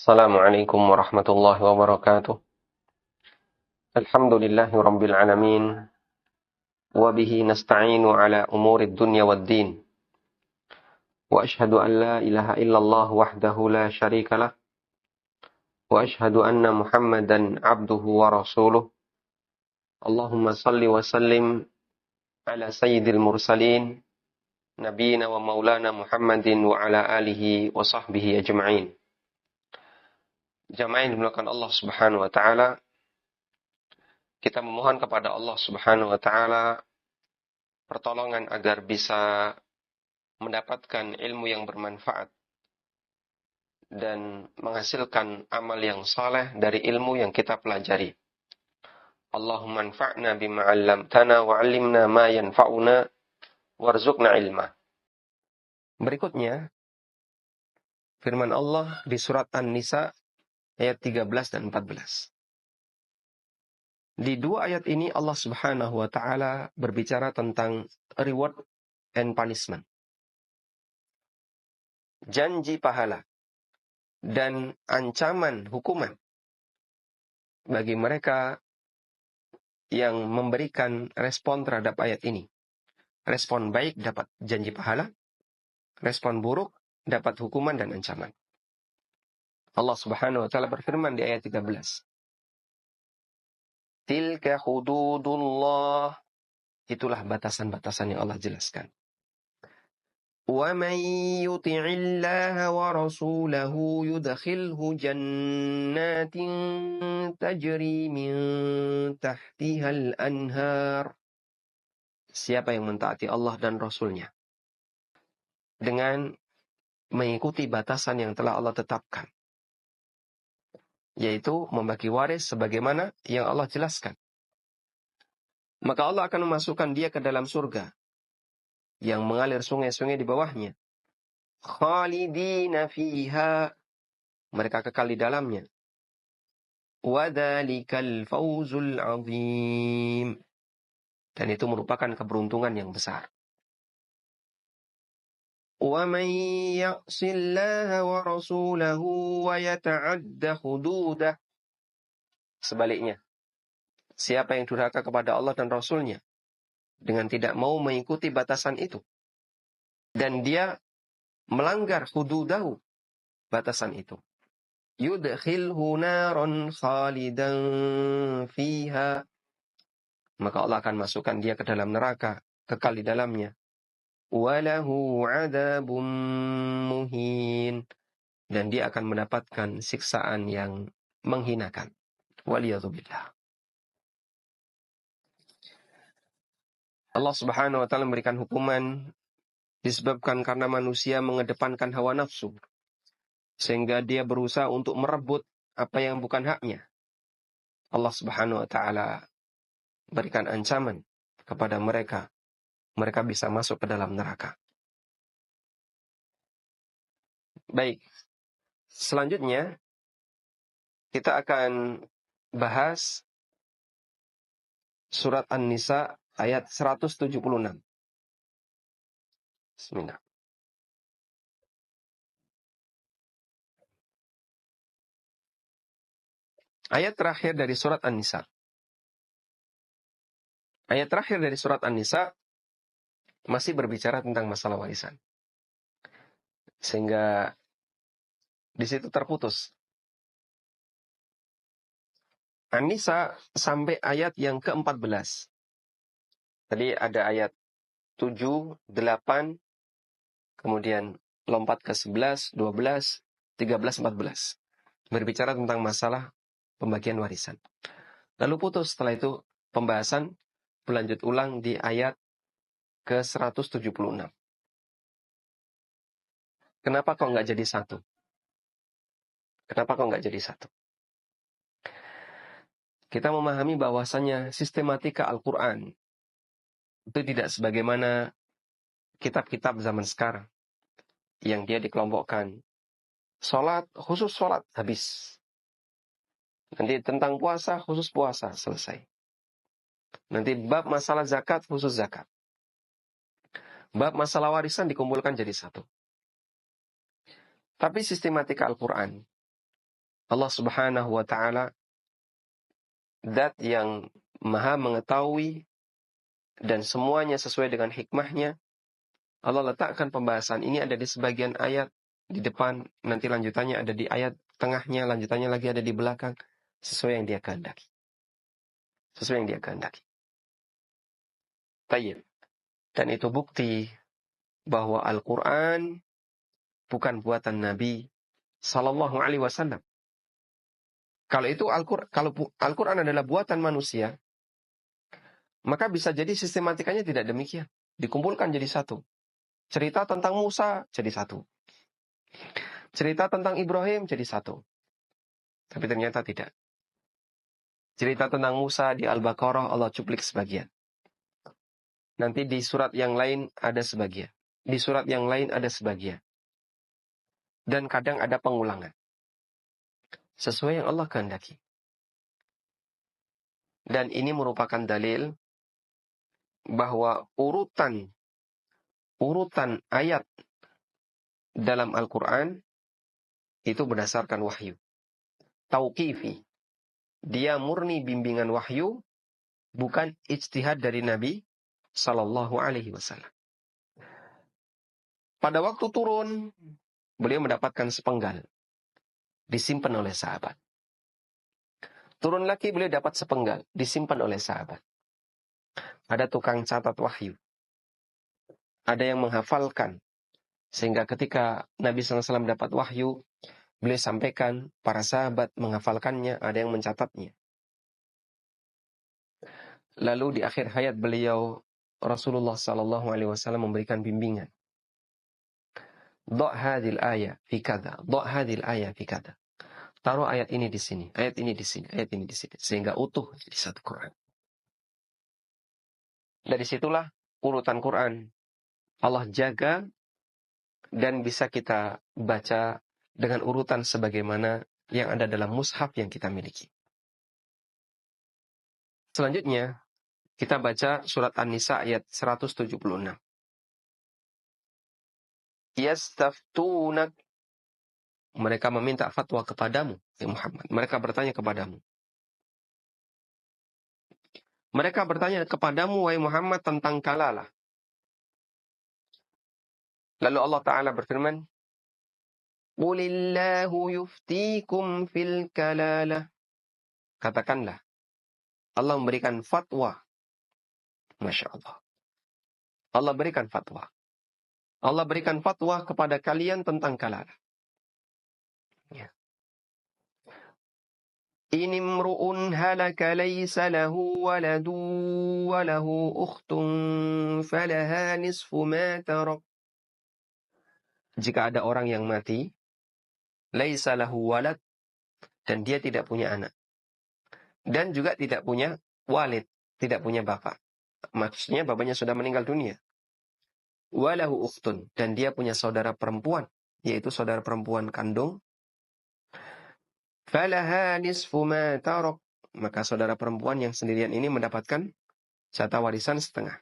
Assalamualaikum warahmatullahi wabarakatuh. Alhamdulillahi rabbil alamin. Wa bihi nasta'inu ala umurid dunya waddin. Wa ashhadu an la ilaha illallah wahdahu la syarika lah. Wa ashhadu anna Muhammadan abduhu wa rasuluh. Allahumma salli wa sallim ala sayyidil mursalin. Nabiyina wa maulana Muhammadin wa ala alihi wa sahbihi ajma'in. Jamaah yang dimuliakan Allah Subhanahu wa taala, kita memohon kepada Allah Subhanahu wa taala pertolongan agar bisa mendapatkan ilmu yang bermanfaat dan menghasilkan amal yang saleh dari ilmu yang kita pelajari. Allahumma anfa'na bima 'allamtana wa 'allimna ma yanfa'una warzuqna ilma. Berikutnya firman Allah di surat An-Nisa ayat 13 dan 14. Di dua ayat ini Allah Subhanahu wa taala berbicara tentang reward and punishment. Janji pahala dan ancaman hukuman bagi mereka yang memberikan respon terhadap ayat ini. Respon baik dapat janji pahala, respon buruk dapat hukuman dan ancaman. Allah Subhanahu wa taala berfirman di ayat 13. Tilka hududullah. Itulah batasan-batasan yang Allah jelaskan. وَمَنْ يُطِعِ اللَّهَ وَرَسُولَهُ يُدْخِلْهُ جَنَّاتٍ تَجْرِي مِنْ تَحْتِهَا الْأَنْهَارُ. Siapa yang mentaati Allah dan Rasul-Nya dengan mengikuti batasan yang telah Allah tetapkan, yaitu membagi waris sebagaimana yang Allah jelaskan, maka Allah akan memasukkan dia ke dalam surga yang mengalir sungai-sungai di bawahnya. Khalidina fiha. Mereka kekal di dalamnya. Wadzalikal fawzul azim. Dan itu merupakan keberuntungan yang besar. Wa man ya'sillaha wa rasulahu wa yata'adda hududah. Sebaliknya, siapa yang durhaka kepada Allah dan Rasul-Nya dengan tidak mau mengikuti batasan itu, dan dia melanggar hududahu, batasan itu, yudkhilhu naran khalidan fiha, maka Allah akan masukkan dia ke dalam neraka, kekal di dalamnya. Walahu adabun muhin, dan dia akan mendapatkan siksaan yang menghinakan. Waliyadzubillah. Allah Subhanahu wa taala memberikan hukuman disebabkan karena manusia mengedepankan hawa nafsu, sehingga dia berusaha untuk merebut apa yang bukan haknya. Allah Subhanahu wa taala berikan ancaman kepada mereka. Mereka bisa masuk ke dalam neraka. Baik. Selanjutnya kita akan bahas surat An-Nisa ayat 176. Bismillah. Ayat terakhir dari surat An-Nisa. Ayat terakhir dari surat An-Nisa masih berbicara tentang masalah warisan. Sehingga di situ terputus. An-Nisa sampai ayat yang ke-14. Tadi ada ayat 7, 8, kemudian lompat ke 11, 12, 13, 14. Berbicara tentang masalah pembagian warisan. Lalu putus setelah itu pembahasan berlanjut ulang di ayat ke-176. Kenapa kok nggak jadi satu? Kenapa kok nggak jadi satu? Kita memahami bahwasannya sistematika Al-Quran itu tidak sebagaimana kitab-kitab zaman sekarang yang dia dikelompokkan. Sholat, khusus sholat, habis. Nanti tentang puasa, khusus puasa, selesai. Nanti bab masalah zakat, khusus zakat. Bab masalah warisan dikumpulkan jadi satu. Tapi sistematika Al-Quran Allah Subhanahu wa Ta'ala zat yang maha mengetahui dan semuanya sesuai dengan hikmahnya. Allah letakkan pembahasan ini ada di sebagian ayat di depan, nanti lanjutannya ada di ayat tengahnya, lanjutannya lagi ada di belakang, sesuai yang dia kehendaki. Sesuai yang dia kehendaki. Tayyib. Dan itu bukti bahwa Al-Quran bukan buatan Nabi Sallallahu Alaihi Wasallam. Kalau Al-Quran adalah buatan manusia, maka bisa jadi sistematikanya tidak demikian. Dikumpulkan jadi satu. Cerita tentang Musa jadi satu. Cerita tentang Ibrahim jadi satu. Tapi ternyata tidak. Cerita tentang Musa di Al-Baqarah Allah cuplik sebagian. Nanti di surat yang lain ada sebagian. Di surat yang lain ada sebagian. Dan kadang ada pengulangan. Sesuai yang Allah kehendaki. Dan ini merupakan dalil bahwa urutan ayat dalam Al-Quran itu berdasarkan wahyu. Tauqifi. Dia murni bimbingan wahyu, bukan ijtihad dari Nabi Sallallahu Alaihi Wasallam. Pada waktu turun, beliau mendapatkan sepenggal. Disimpan oleh sahabat. Turun lagi beliau dapat sepenggal. Disimpan oleh sahabat. Ada tukang catat wahyu. Ada yang menghafalkan. Sehingga ketika Nabi SAW dapat wahyu, beliau sampaikan, para sahabat menghafalkannya, ada yang mencatatnya. Lalu di akhir hayat beliau, Rasulullah SAW memberikan bimbingan. Dha' hadhil ayah fi kada, dha' hadhil ayah fi kada. Taruh ayat ini di sini, ayat ini di sini, ayat ini di sini, sehingga utuh di satu Quran. Dari situlah urutan Quran Allah jaga dan bisa kita baca dengan urutan sebagaimana yang ada dalam mushaf yang kita miliki. Selanjutnya, kita baca surat An-Nisa ayat 176. Yastaftunak, mereka meminta fatwa kepadamu, ya Muhammad. Mereka bertanya kepadamu. Mereka bertanya kepadamu, wahai Muhammad, tentang kalalah. Lalu Allah Ta'ala berfirman, Qulillahu yuftikum fil kalalah. Katakanlah, Allah memberikan fatwa. Masya Allah. Allah berikan fatwa. Allah berikan fatwa kepada kalian tentang kalalah. Ya. Inimru'un halaka laysa lahu waladu wa lahu ukhtun falaha nisfu ma tarak. Jika ada orang yang mati, laysa lahu walad, dan dia tidak punya anak. Dan juga tidak punya walid, tidak punya bapak. Maksudnya bapaknya sudah meninggal dunia. Walahu ukhtun, dan dia punya saudara perempuan, yaitu saudara perempuan kandung. Falaha nisfu ma tarak, maka saudara perempuan yang sendirian ini mendapatkan jatah warisan setengah.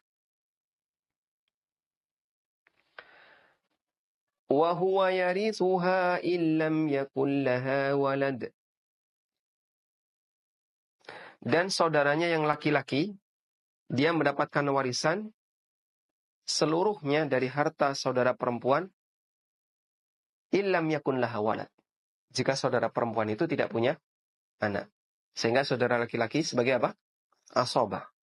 Wa huwa yarithuha illam yakul laha walad. Dan saudaranya yang laki-laki, dia mendapatkan warisan seluruhnya dari harta saudara perempuan, illam yakun laha walad. Jika saudara perempuan itu tidak punya anak. Sehingga saudara laki-laki sebagai apa? Asabah.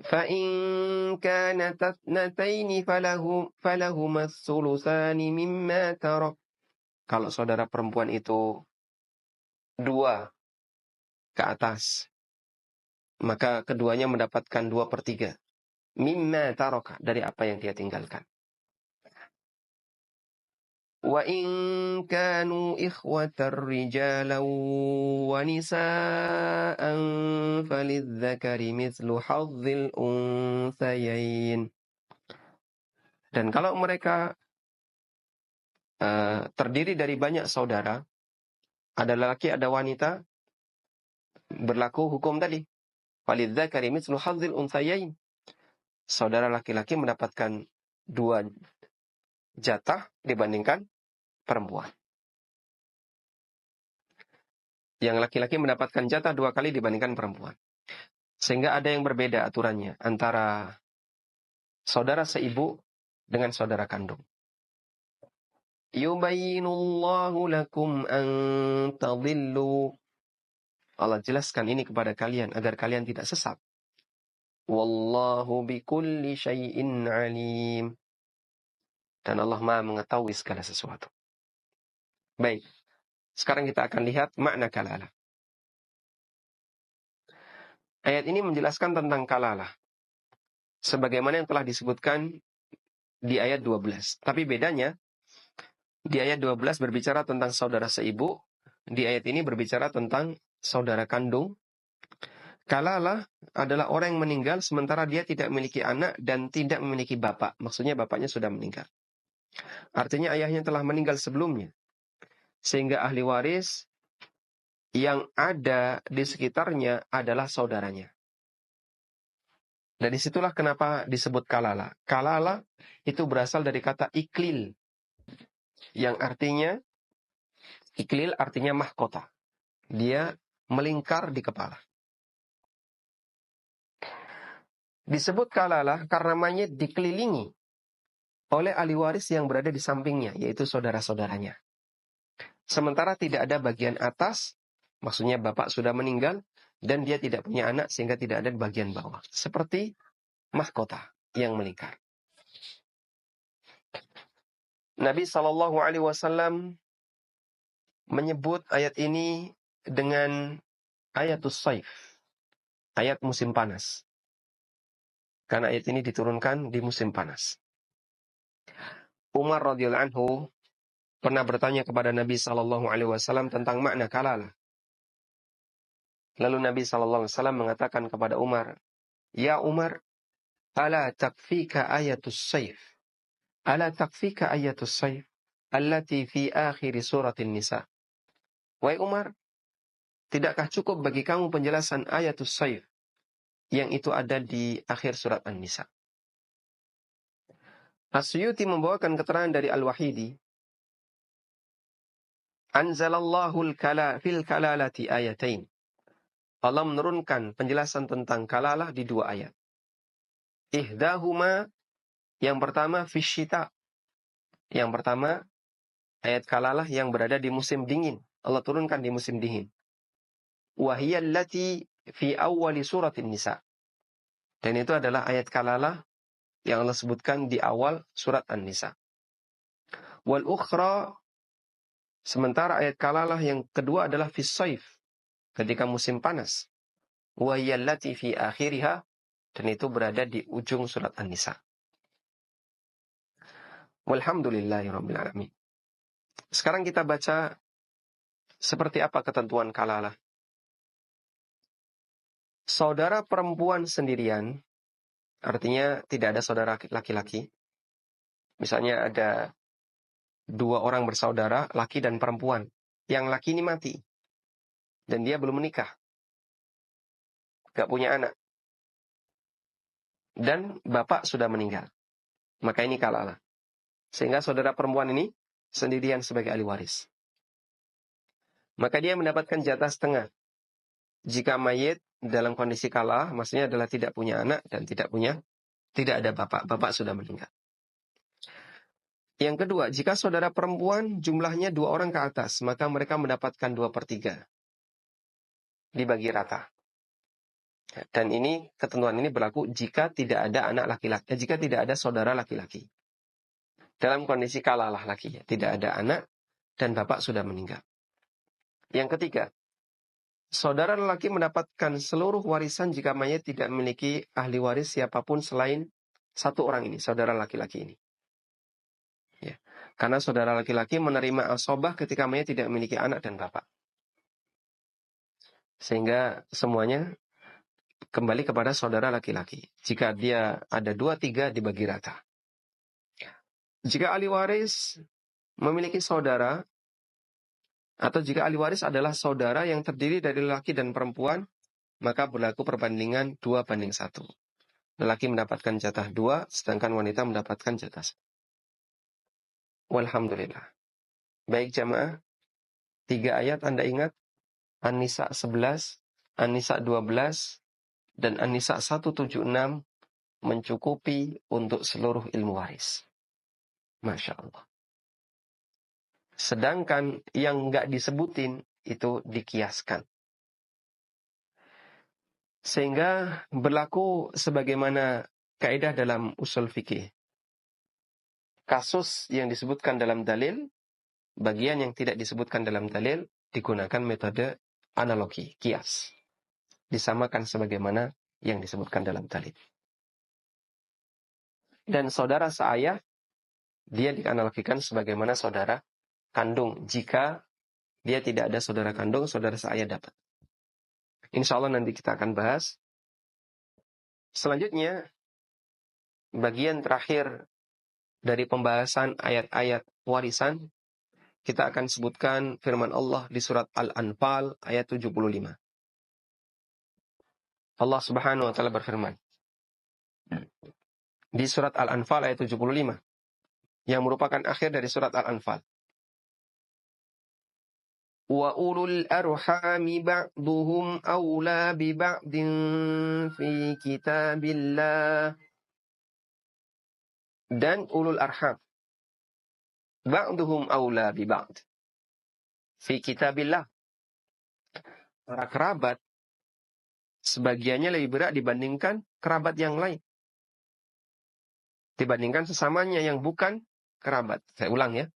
فَإِنْ كَانَتَ اثْنَتَيْنِ فَلَهُمَا الثُّلُثَانِ مِمَّا تَرَكَ. Kalau saudara perempuan itu 2 ke atas, maka keduanya mendapatkan 2/3. Mimma taraka, dari apa yang dia tinggalkan. Wa in kanu ikhwatar rijalan wa nisaan falidzakari mithlu hadzil unthayain. Dan kalau mereka terdiri dari banyak saudara, ada laki ada wanita, berlaku hukum tadi. Falidzakari mithlu hadzil unthayain. Saudara laki-laki mendapatkan 2 jatah dibandingkan perempuan. Yang laki-laki mendapatkan jatah 2 kali dibandingkan perempuan. Sehingga ada yang berbeda aturannya antara saudara seibu dengan saudara kandung. Yubayyinullahu lakum an tadillu. Allah jelaskan ini kepada kalian agar kalian tidak sesat. Wallahu bikulli syai'in alim. Dan Allah Maha mengetahui segala sesuatu. Baik. Sekarang kita akan lihat makna kalalah. Ayat ini menjelaskan tentang kalalah. Sebagaimana yang telah disebutkan di ayat 12. Tapi bedanya, di ayat 12 berbicara tentang saudara seibu. Di ayat ini berbicara tentang saudara kandung. Kalalah adalah orang yang meninggal sementara dia tidak memiliki anak dan tidak memiliki bapak. Maksudnya bapaknya sudah meninggal. Artinya ayahnya telah meninggal sebelumnya. Sehingga ahli waris yang ada di sekitarnya adalah saudaranya. Dan disitulah kenapa disebut kalalah. Kalalah itu berasal dari kata iklil. Yang artinya, iklil artinya mahkota. Dia melingkar di kepala. Disebut kalalah karena mayit dikelilingi oleh ahli waris yang berada di sampingnya, yaitu saudara-saudaranya. Sementara tidak ada bagian atas, maksudnya bapak sudah meninggal, dan dia tidak punya anak sehingga tidak ada di bagian bawah. Seperti mahkota yang melingkar. Nabi SAW menyebut ayat ini dengan ayatus saif, ayat musim panas. Karena ayat ini diturunkan di musim panas. Umar radhiyallahu anhu pernah bertanya kepada Nabi SAW tentang makna kalalah. Lalu Nabi SAW mengatakan kepada Umar, "Ya Umar, ala takfika ayatus saif. Ala takfika ayatus saif allati fi akhir suratin nisa." Wahai Umar, tidakkah cukup bagi kamu penjelasan ayatus saif yang itu ada di akhir surat An-Nisa? As-Suyuti membawakan keterangan dari Al-Wahidi. Anzalallahu fil kalalati ayatain. Allah menurunkan penjelasan tentang kalalah di 2 ayat. Ihdahuma, yang pertama fisyita. Yang pertama ayat kalalah yang berada di musim dingin. Allah turunkan di musim dingin. Wahiyallati fi awwali suratin nisa. Dan itu adalah ayat kalalah yang Allah sebutkan di awal surat An-Nisa. Wal ukhra, sementara ayat kalalah yang kedua adalah fi saif, ketika musim panas. Wahiyallati fi akhiriha, dan itu berada di ujung surat An-Nisa. Walhamdulillahirabbil alamin. Sekarang kita baca seperti apa ketentuan kalalah. Saudara perempuan sendirian, artinya tidak ada saudara laki-laki. Misalnya ada 2 orang bersaudara, laki dan perempuan. Yang laki ini mati. Dan dia belum menikah. Gak punya anak. Dan bapak sudah meninggal. Maka ini kalalah. Sehingga saudara perempuan ini sendirian sebagai ahli waris. Maka dia mendapatkan jatah setengah. Jika mayit dalam kondisi kalah, maksudnya adalah tidak punya anak dan tidak ada bapak. Bapak sudah meninggal. Yang kedua, jika saudara perempuan jumlahnya 2 orang ke atas, maka mereka mendapatkan 2/3. Dibagi rata. Dan ini, ketentuan ini berlaku jika tidak ada anak laki-laki, jika tidak ada saudara laki-laki. Dalam kondisi kalalah lakinya, tidak ada anak dan bapak sudah meninggal. Yang ketiga, saudara lelaki mendapatkan seluruh warisan jika mayat tidak memiliki ahli waris siapapun selain 1 orang ini, saudara laki-laki ini. Ya. Karena saudara laki-laki menerima asobah ketika mayat tidak memiliki anak dan bapak. Sehingga semuanya kembali kepada saudara laki-laki. Jika dia ada 2/3 dibagi rata. Jika ahli waris memiliki saudara, atau jika ahli waris adalah saudara yang terdiri dari laki dan perempuan, maka berlaku perbandingan 2/1. Lelaki mendapatkan jatah 2, sedangkan wanita mendapatkan jatah 1. Walhamdulillah. Baik jamaah, 3 ayat Anda ingat? An-Nisa 11, An-Nisa 12, dan An-Nisa 176 mencukupi untuk seluruh ilmu waris. Masya Allah. Sedangkan yang nggak disebutin itu dikiaskan. Sehingga berlaku sebagaimana kaidah dalam usul fikih. Kasus yang disebutkan dalam dalil, bagian yang tidak disebutkan dalam dalil, digunakan metode analogi, kias. Disamakan sebagaimana yang disebutkan dalam dalil. Dan saudara seayah, dia dianalogikan sebagaimana saudara kandung. Jika dia tidak ada saudara kandung, saudara seayah dapat. Insya Allah nanti kita akan bahas. Selanjutnya, bagian terakhir dari pembahasan ayat-ayat warisan, kita akan sebutkan firman Allah di surat Al-Anfal ayat 75. Allah Subhanahu wa taala berfirman di surat Al-Anfal ayat 75 yang merupakan akhir dari surat Al-Anfal. Wa ulul arhami ba'duhum awla bi ba'din fi kitabillah. Dan ulul arham ba'duhum awla bi ba'd fi kitabillah. Para kerabat sebagiannya lebih berat dibandingkan kerabat yang lain. Dibandingkan sesamanya yang bukan kerabat. Saya ulang ya.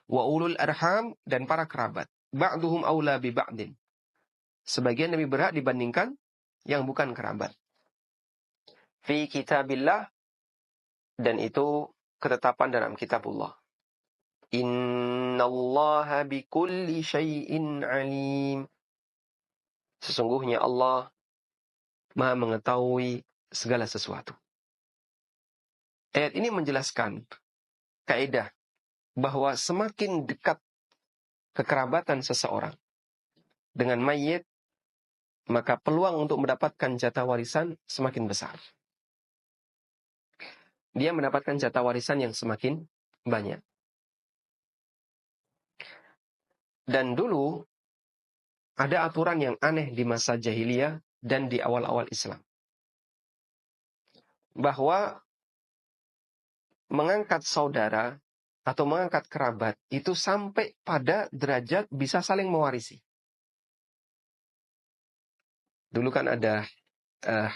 Wa ulul arham, dan para kerabat. Ba'duhum awla bi ba'din. Sebagian lebih berat dibandingkan yang bukan kerabat. Fi kitabillah, dan itu ketetapan dalam kitabullah. Innallaha bikulli syai'in alim. Sesungguhnya Allah Maha mengetahui segala sesuatu. Ayat ini menjelaskan kaidah bahwa semakin dekat kekerabatan seseorang dengan mayit, maka peluang untuk mendapatkan jatah warisan semakin besar. Dia mendapatkan jatah warisan yang semakin banyak. Dan dulu ada aturan yang aneh di masa jahiliyah dan di awal-awal Islam. Bahwa mengangkat saudara atau mengangkat kerabat itu sampai pada derajat bisa saling mewarisi. Dulu kan ada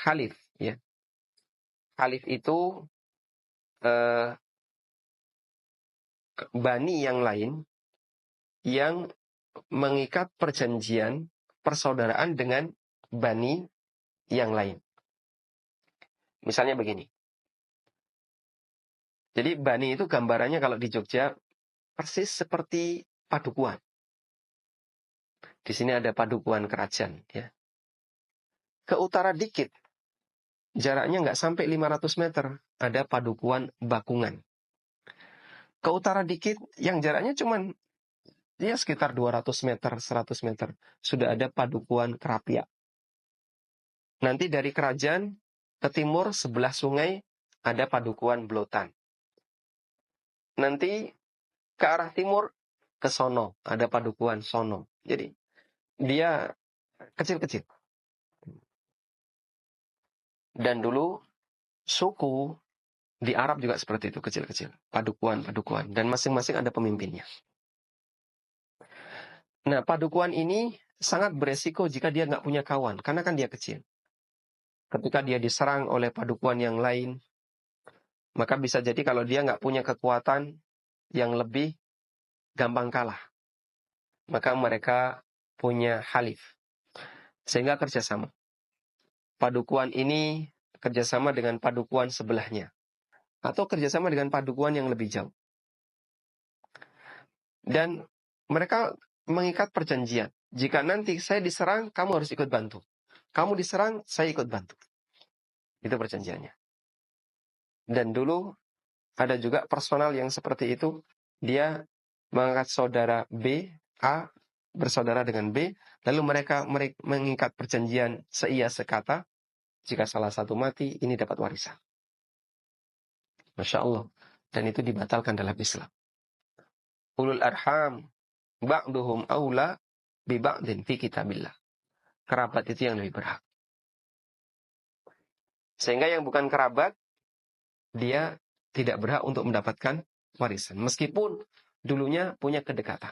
halif, ya. Halif itu bani yang lain yang mengikat perjanjian persaudaraan dengan bani yang lain. Misalnya begini. Jadi bani itu gambarannya kalau di Jogja persis seperti padukuan. Di sini ada padukuan kerajaan, ya. Ke utara dikit, jaraknya nggak sampai 500 meter, ada padukuan Bakungan. Ke utara dikit, yang jaraknya cuman ya sekitar 200 meter, 100 meter, sudah ada padukuan Kerapia. Nanti dari kerajaan ke timur sebelah sungai ada padukuan Blotan. Nanti ke arah timur ke sono ada padukuan Sono. Jadi dia kecil-kecil. Dan dulu suku di Arab juga seperti itu, kecil-kecil. Padukuan-padukuan. Dan masing-masing ada pemimpinnya. Nah, padukuan ini sangat beresiko jika dia nggak punya kawan. Karena kan dia kecil. Ketika dia diserang oleh padukuan yang lain, maka bisa jadi kalau dia nggak punya kekuatan yang lebih, gampang kalah. Maka mereka punya halif. Sehingga kerjasama. Padukuan ini kerjasama dengan padukuan sebelahnya. Atau kerjasama dengan padukuan yang lebih jauh. Dan mereka mengikat perjanjian. Jika nanti saya diserang, kamu harus ikut bantu. Kamu diserang, saya ikut bantu. Itu perjanjiannya. Dan dulu ada juga personal yang seperti itu. Dia mengangkat saudara B, A, bersaudara dengan B. Lalu mereka mengikat perjanjian seia sekata. Jika salah satu mati, ini dapat warisan. Masya Allah. Dan itu dibatalkan dalam Islam. Ulul arham ba'duhum awla bi ba'din fi kitabillah. Kerabat itu yang lebih berhak. Sehingga yang bukan kerabat, dia tidak berhak untuk mendapatkan warisan. Meskipun dulunya punya kedekatan.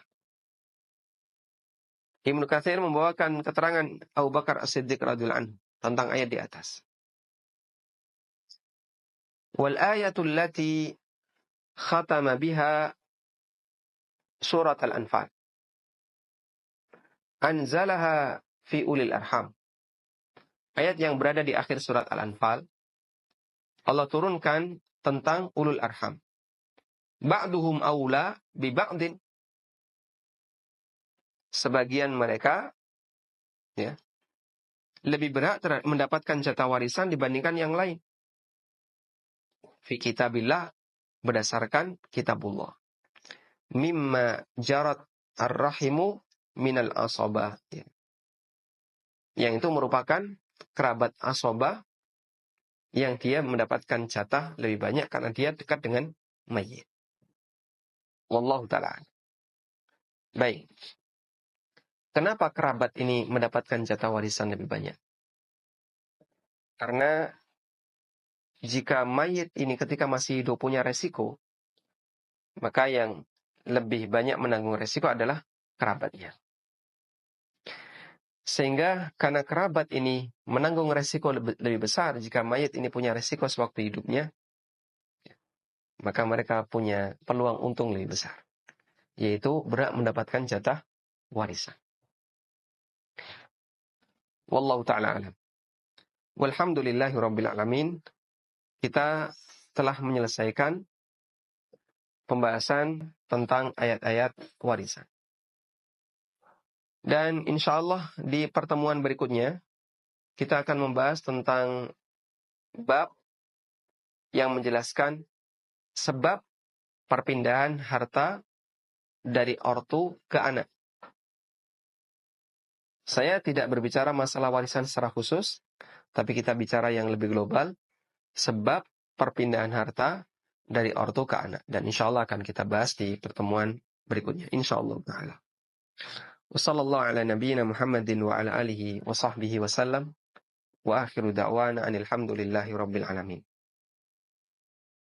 Ibnu Katsir membawakan keterangan Abu Bakar As-Siddiq radhiyallahu anhu tentang ayat di atas. Wal ayatul lati khatama biha surat Al-Anfal. Anzalaha fi ulil arham. Ayat yang berada di akhir surat Al-Anfal, Allah turunkan tentang ulul arham. Ba'duhum aula bi ba'din. Sebagian mereka ya, lebih berhak mendapatkan jatah warisan dibandingkan yang lain. Fi kitabillah, berdasarkan kitabullah. Mimma jarat ar-rahimu minal asobah. Ya. Yang itu merupakan kerabat asobah yang dia mendapatkan jatah lebih banyak karena dia dekat dengan mayit. Wallahu ta'ala. Baik. Kenapa kerabat ini mendapatkan jatah warisan lebih banyak? Karena jika mayit ini ketika masih hidup punya resiko, maka yang lebih banyak menanggung resiko adalah kerabatnya. Sehingga karena kerabat ini menanggung resiko lebih besar jika mayit ini punya resiko sewaktu hidupnya, maka mereka punya peluang untung lebih besar, yaitu berhak mendapatkan jatah warisan. Wallahu ta'ala alam. Walhamdulillahi rabbil alamin. Kita telah menyelesaikan pembahasan tentang ayat-ayat warisan. Dan insya Allah di pertemuan berikutnya kita akan membahas tentang bab yang menjelaskan sebab perpindahan harta dari ortu ke anak. Saya tidak berbicara masalah warisan secara khusus, tapi kita bicara yang lebih global, sebab perpindahan harta dari ortu ke anak. Dan insya Allah akan kita bahas di pertemuan berikutnya. Insya Allah ta'ala. Wassallallahu ala nabiyyina Muhammadin wa ala alihi wa sahbihi wa sallam. Wa akhiru da'wana anil hamdulillahi rabbil alamin.